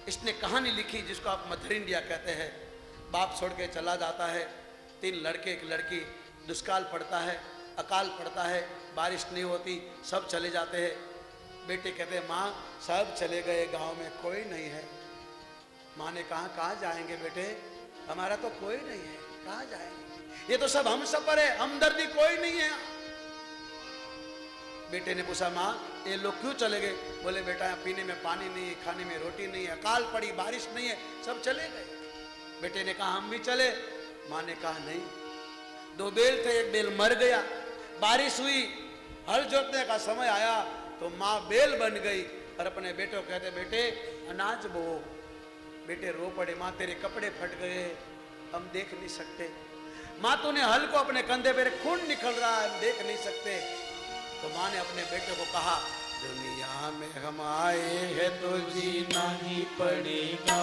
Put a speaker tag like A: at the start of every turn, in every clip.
A: इसने कहानी लिखी जिसको आप मदर इंडिया कहते हैं। बाप छोड़ के चला जाता है, 3 लड़के 1 लड़की, दुष्काल पड़ता है, अकाल पड़ता है, बारिश नहीं होती, सब चले जाते हैं। बेटे कहते हैं माँ सब चले गए, गांव में कोई नहीं है। माँ ने कहा कहाँ जाएंगे बेटे, हमारा तो कोई नहीं है, कहाँ जाएंगे, ये तो सब हम सफर है, हमदर्दी कोई नहीं है। बेटे ने पूछा माँ ये लोग क्यों चले गए? बोले बेटा पीने में पानी नहीं है, खाने में रोटी नहीं है, अकाल पड़ी, बारिश नहीं है, सब चले गए। बेटे ने कहा हम भी चले। माँ ने कहा नहीं, 2 बैल थे, 1 बैल मर गया, बारिश हुई, हल जोतने का समय आया तो माँ बैल बन गई और अपने बेटे को कहते बेटे अनाज बो। बेटे रो पड़े, माँ तेरे कपड़े फट गए, हम देख नहीं सकते। माँ तूने हल को अपने कंधे पे, खून निकल रहा है, हम देख नहीं सकते। तो माँ ने अपने बेटे को कहा दुनिया में हम आए हैं तो जीना ही पड़ेगा,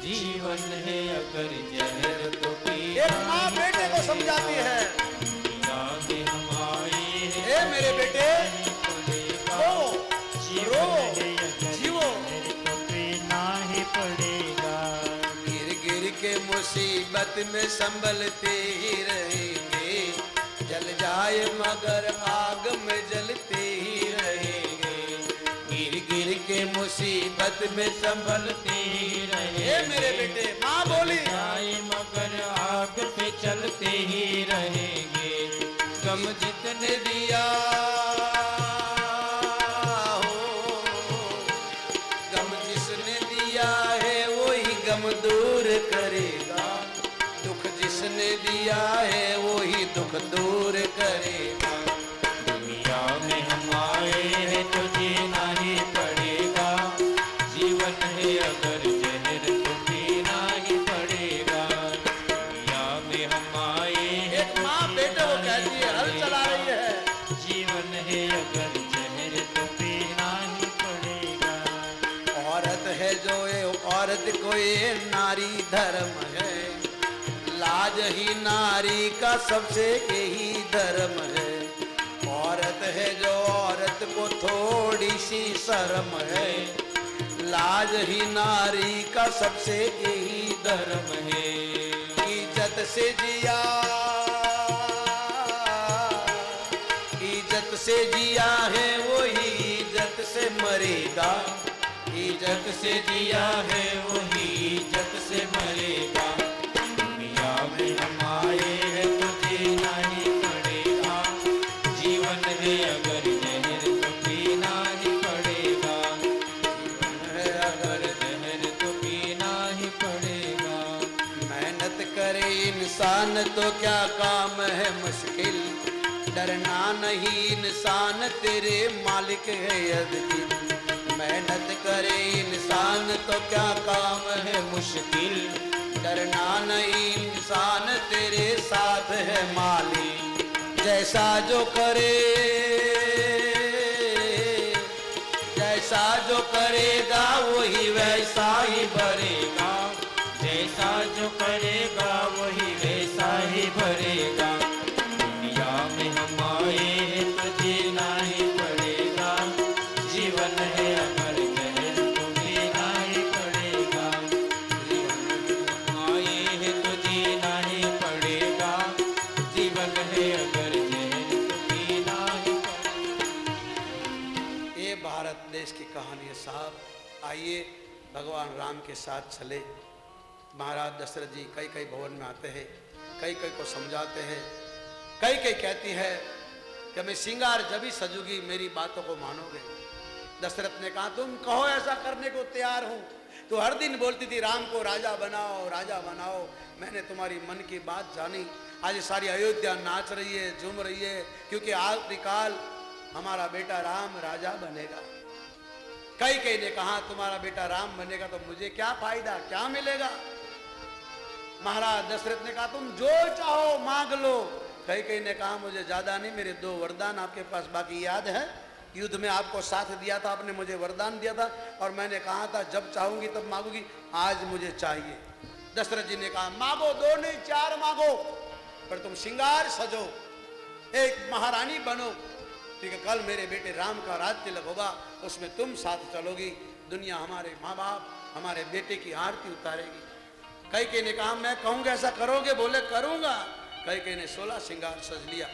B: जीवन है अगर जहर तो पीना।
A: एक माँ बेटे को समझाती है,
B: दुनिया में हम आए हैं
A: ए मेरे बेटे रो रो जीवो,
B: तो पीना ही पड़ेगा।
A: गिर गिर के मुसीबत में संभलते ही रहेंगे, जल जाए मगर आग में जलते ही रहेंगे।
B: गिर गिर के मुसीबत में संभलते ही रहे
A: मेरे बेटे, माँ बोली
B: जाए मगर आग पे चलते ही रहेंगे। गम जितने दिया
A: हो, गम जिसने दिया है वही गम दूर करेगा, दुख जिसने दिया है वही दुख दूर करेगा।
B: दुनिया में हम आए हैं तो जीना ही पड़ेगा, जीवन है अगर जहर तो पीना ही पड़ेगा। दुनिया में हम आए हैं
A: एक माँ बेटे को कहती है, हल चला रही है,
B: जीवन है अगर जहर तो पीना ही पड़ेगा।
A: औरत है जो ये औरत को ये नारी धर्म है, लाज ही नारी का सबसे यही धर्म है। औरत है जो औरत को थोड़ी सी शर्म है, लाज ही नारी का सबसे यही धर्म है। इज्जत से जिया, इज्जत से जिया है वही इज्जत से मरेगा,
B: इज्जत से जिया है वही इज्जत से मरेगा। दुनिया में हम आए हैं तो जीना ही पड़ेगा, जीवन है अगर जहर तो पीना ही पड़ेगा। जीवन है अगर जहर तो पीना ही पड़ेगा।
A: मेहनत करे इंसान तो क्या काम है मुश्किल, डरना नहीं इंसान तेरे मालिक है अदगिल। मेहनत करे इंसान तो क्या काम है मुश्किल, डरना नहीं इंसान तेरे साथ है मालिक। जैसा जो करे, जैसा जो करेगा वही वैसा ही भरेगा,
B: जैसा जो करेगा वही वैसा ही भरेगा। दुनिया में हम आए हैं तो जीना ही पड़ेगा, जीवन है अगर जहर तो पीना ही पड़ेगा। जीवन में हम आए हैं तो जीना ही पड़ेगा, जीवन है अगर जहर तो पीना ही पड़ेगा।
A: ये भारत देश की कहानी है साहब। आइए भगवान राम के साथ चले। महाराज दशरथ जी कई कई भवन में आते हैं, कई कई को समझाते हैं, कई कई कहती है कि मैं श्रृंगार जब ही सजूगी मेरी बातों को मानोगे। दशरथ ने कहा तुम कहो ऐसा करने को तैयार हूं। तो हर दिन बोलती थी राम को राजा बनाओ, राजा बनाओ। मैंने तुम्हारी मन की बात जानी। आज सारी अयोध्या नाच रही है, झूम रही है, क्योंकि आखिरी काल हमारा बेटा राम राजा बनेगा। कई कई ने कहा तुम्हारा बेटा राम बनेगा तो मुझे क्या फायदा, क्या मिलेगा। महाराज दशरथ ने कहा तुम जो चाहो मांग लो। कई कई ने कहा मुझे ज्यादा नहीं, मेरे 2 वरदान आपके पास बाकी याद है, युद्ध में आपको साथ दिया था, आपने मुझे वरदान दिया था और मैंने कहा था जब चाहूंगी तब मांगूंगी, आज मुझे चाहिए। दशरथ जी ने कहा मांगो, 2 नहीं 4 मांगो, पर तुम श्रृंगार सजो, एक महारानी बनो, ठीक है। कल मेरे बेटे राम का राज तिलक होगा, उसमें तुम साथ चलोगी, दुनिया हमारे माँ बाप हमारे बेटे की आरती उतारेगी। कई ने कहा मैं कहूंगा ऐसा करोगे? बोले करूंगा। कई ने 16 श्रृंगार सज लिया,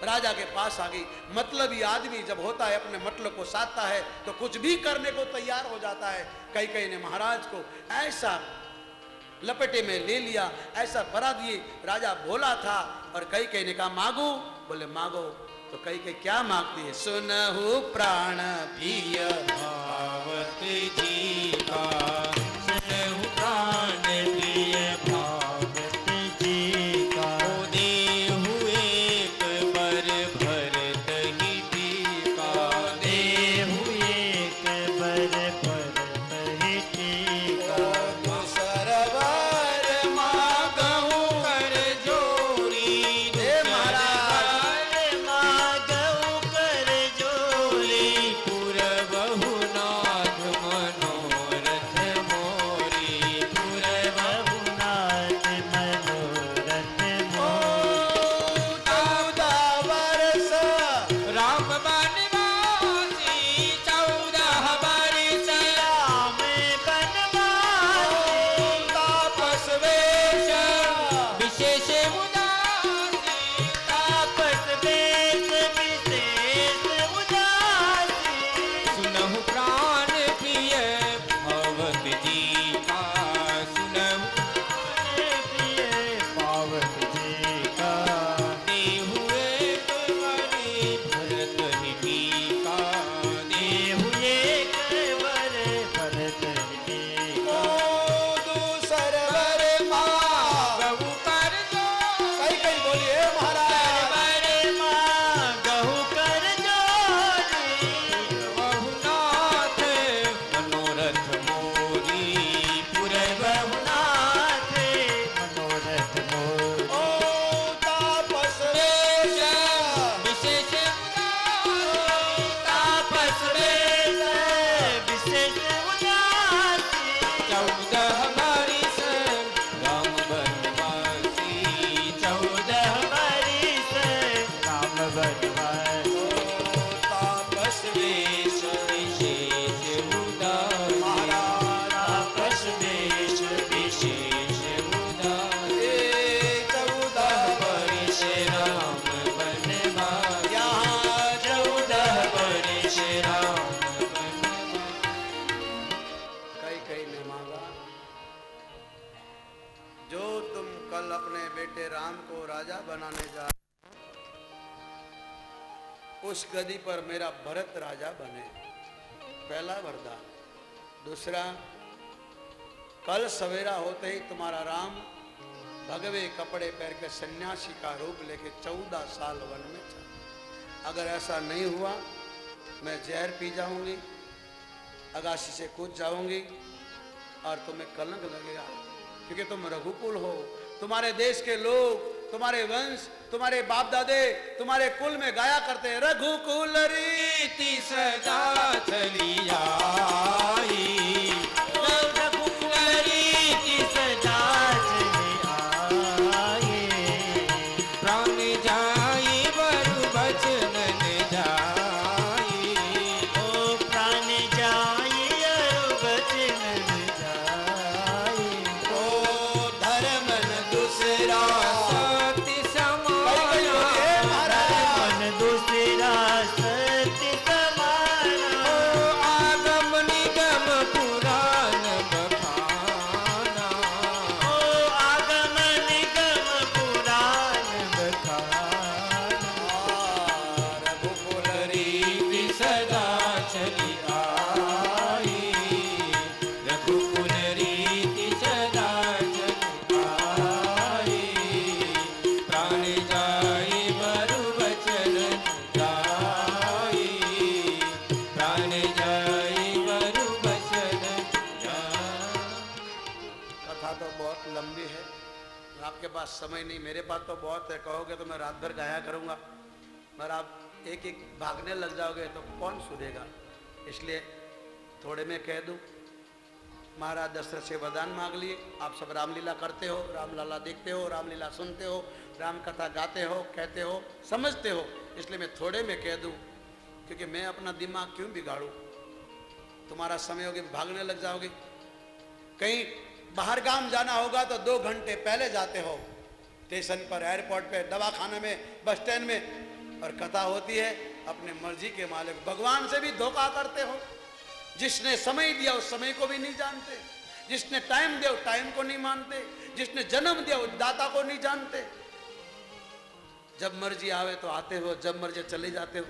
A: राजा के पास आ गई। मतलबी आदमी जब होता है अपने मतलब को साधता है तो कुछ भी करने को तैयार हो जाता है। कई ने महाराज को ऐसा लपेटे में ले लिया, ऐसा परा दिए। राजा भोला था और कई ने कहा मांगू? बोले मांगो। तो कई क्या मांगती है? सुनहु प्राण प्रिय
B: भावत जी का, सुनहु प्राण प्रिय भावत जी का। ओ देहु एक बर भरत ही टीका, देहु एक बर भरत ही टीका।
A: सरवर मांगहु
B: कर जोरी,
A: हे महाराज
B: मांगहु कर जोरी। पुरबहु नाथ मनोरथ मोरी, पुरबहु नाथ मनोरथ मोरी।
A: 14 वर्ष
B: राम बनवासी, 14 वर्ष राम बनवासी।
A: तापस वेश
B: विशेष उदासी, तापस वेश विशेष उदासी। सुनहु प्राण प्रिय भवत जी का, सुनहु प्राण प्रिय भवत जी का। देहु एक बरि भरत ही टीका, देहु एक बर भरत ही टीका।
A: सरवर मां
B: गहु कर जोरी,
A: कई बोलिए महाराज
B: बरे मां गहु कर जोरी। बहु नाथ मनोरथ मोरी, पुरबहु नाथ मनोरथ मोरी।
A: ओ तापस
B: वेश विशेष उदासी, तापस वेश विशेष उदासी। 14 वर्ष राम बनवासी, 14 वर्ष राम बनवासी।
A: तापस
B: वेश विशेष उदासी,
A: महाराज
B: तापस वेश विशेष उदासी।
A: 14
B: वर्ष राम बनवासी,
A: यहाँ
B: 14 वर्ष राम
A: कई ने मांगा जो तुम कल अपने बेटे राम को राजा बनाने जा, उस गद्दी पर मेरा भरत राजा बने। पहला वरदान। दूसरा, कल सवेरा होते ही तुम्हारा राम भगवे कपड़े पहन के सन्यासी का रूप लेके 14 साल वन में चला। अगर ऐसा नहीं हुआ मैं जहर पी जाऊंगी, अगासी से कूद जाऊंगी और तुम्हें कलंक लगेगा, क्योंकि तुम रघुकुल हो। तुम्हारे देश के लोग, तुम्हारे वंश, तुम्हारे बाप दादे तुम्हारे कुल में गाया करते हैं रघुकुल
B: रीति सदा चली आई, रघुकुल रीति सदा चली आई। प्राण जाई बरु बचन जाई, ओ प्राण जाई बरु बचन जाई।
A: ओ धर्म न दूसरा
B: सत्य
A: कई बोलिए महाराज।
B: मन दूसरा सत्य समाना। ओ आगम निगम पुराण बखाना, ओ आगम निगम पुराण बखाना।
A: रघुकुल
B: रीति सदा चली आई, रघुकुल रीति सदा चली आई। प्राण जाई बरु बचन जाई, प्राण जाई बरु बचन जाई।
A: कथा तो बहुत लंबी है, आपके पास समय नहीं, मेरे पास तो बहुत है। कहोगे तो मैं रात भर गाया करूंगा, मगर आप एक एक भागने लग जाओगे तो कौन सुनेगा। इसलिए थोड़े में कह दूं। महाराज दशरथ से वरदान मांग लिए। आप सब रामलीला करते हो, रामलीला देखते हो, रामलीला सुनते हो, राम कथा गाते हो, कहते हो, समझते हो। इसलिए मैं थोड़े में कह दूं, क्योंकि मैं अपना दिमाग क्यों बिगाड़ूं। तुम्हारा समय होगा भागने लग जाओगे। कहीं बाहर गांव जाना होगा तो 2 घंटे पहले जाते हो, स्टेशन पर, एयरपोर्ट पे, दवाखाने में, बस स्टैंड में, और कथा होती है अपने मर्जी के मालिक। भगवान से भी धोखा करते हो। जिसने समय दिया उस समय को भी नहीं जानते, जिसने टाइम दिया उस टाइम को नहीं मानते, जिसने जन्म दिया उस दाता को नहीं जानते। जब मर्जी आवे तो आते हो, जब मर्जी चले जाते हो।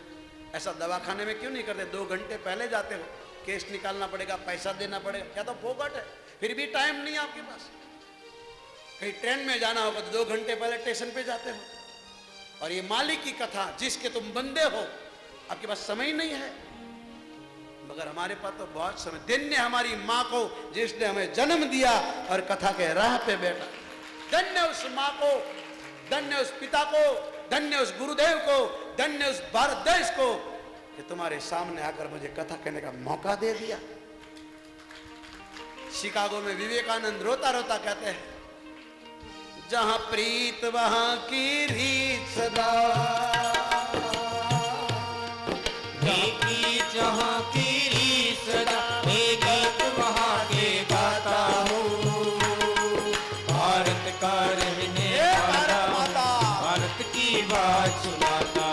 A: ऐसा दवाखाने में क्यों नहीं करते? 2 घंटे पहले जाते हो, केस निकालना पड़ेगा, पैसा देना पड़ेगा, क्या तो फोकट है, फिर भी टाइम नहीं आपके पास। कहीं ट्रेन में जाना होगा तो 2 घंटे पहले स्टेशन पे जाते हो। और ये मालिक की कथा, जिसके तुम बंदे हो, आपके पास समय नहीं है। मगर हमारे पास तो बहुत समय। धन्य हमारी माँ को जिसने हमें जन्म दिया और कथा के राह पे बैठा। धन्य उस माँ को, धन्य उस पिता को, धन्य उस गुरुदेव को, धन्य उस भारत देश को कि तुम्हारे सामने आकर मुझे कथा कहने का मौका दे दिया। शिकागो में विवेकानंद रोता रोता कहते हैं, जहां प्रीत वहां की रीत सदा,
B: जहां की रीत सदा, ये गीत वहां के गाता हूँ। भारत का रहने वाला, भारत की बात सुनाता,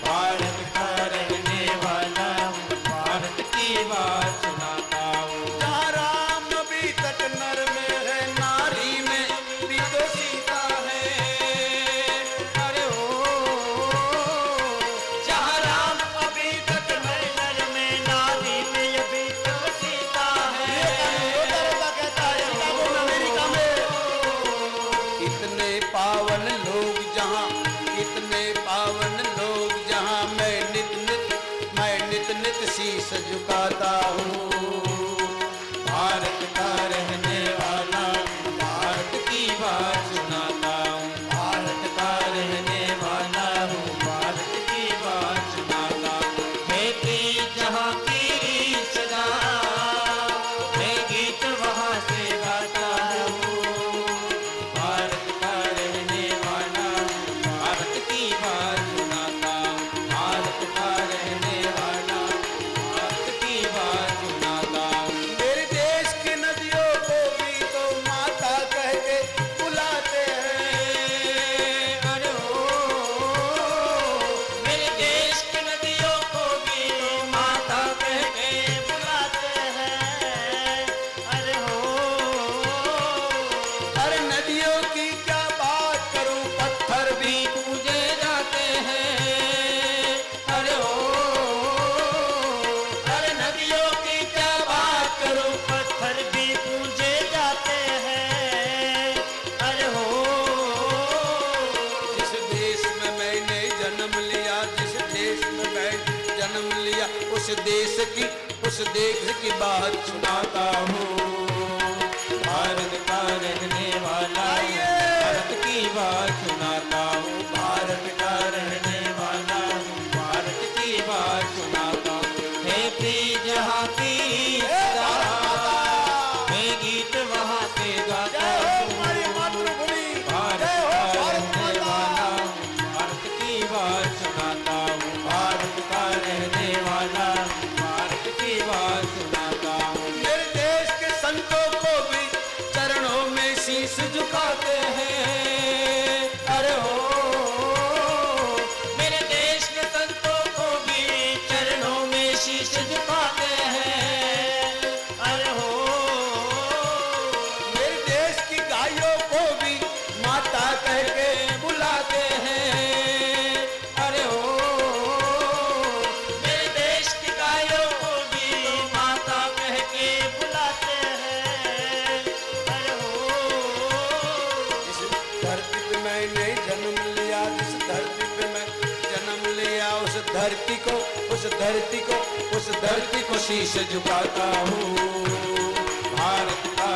B: भारत का रहने वाला, भारत की बात सुनाता हूँ।
A: जहां राम अभी तक नर में है, नारी में भी तो सीता है।
B: अरे ओ, जहाँ राम अभी तक नर में, नारी में अभी तो सीता है।
A: रोता रोता कहता है शिकागो में, अमेरिका में, कितने पावन लोग जहां, कितने पावन लोग जहां, मैं नित नित शीश झुकाता हूँ।
B: भारत का रहने वाला, भारत की बात सुनाता हूँ। भारत का रहने वाला हूँ, भारत की बात सुनाता हूँ। है प्रीत जहाँ की सदा, मैं गीत वहाँ से गाता हूँ। भारत का रहने वाला हूँ, भारत की बात सुनाता हूँ। भारत का रहने वाला, भारत की बात सुनाता हूँ।
A: मेरे देश की नदियों को भी तो माता कह के बुलाते हैं।
B: अरे ओ, मेरे देश की नदियों को भी तो माता कह के बुलाते हैं। अरे हो,
A: अरे नदियों की क्या बात करूं, पत्थर भी
B: पूजे जाते हैं। अरे हो, अरे नदियों की क्या बात करूं, पत्थर भी पूजे जाते हैं। अरे हो,
A: जिस देश में मैंने जन्म लिया, जिस देश में मैं जन्म लिया, उस देश की बात सुनाता हूँ।
B: भारत का रहने वाला, भारत की बात सुनाता हूँ। भारत का रहने वाला हूँ, भारत की बात सुनाता हूँ। है प्रीत जहाँ की सदा, मैं गीत वहाँ से गाता
A: जय हो
B: हूँ।
A: हमारी मातृभूमि,
B: भारत
A: जय
B: का
A: हो भारत
B: रहने
A: माता।
B: वाला हूँ, भारत की बात सुनाता हूँ। भारत का रहने वाला हूँ, भारत की बात सुनाता हूँ।
A: मेरे देश के संतों को भी चरणों में शीश झुकाते हैं।
B: अरे हो, मेरे देश के संतों को भी चरणों में शीश झुकाते हैं। अरे हो,
A: मेरे देश की गायों को भी माता कह के बुलाते हैं।
B: अरे हो, मेरे देश की गायों को भी माता कह के बुलाते हैं। अरे हो,
A: जिस धरती पे मैंने जन्म लिया, जिस धरती पे मैं जन्म लिया, उस धरती को शीश झुकाता हूँ।
B: भारत का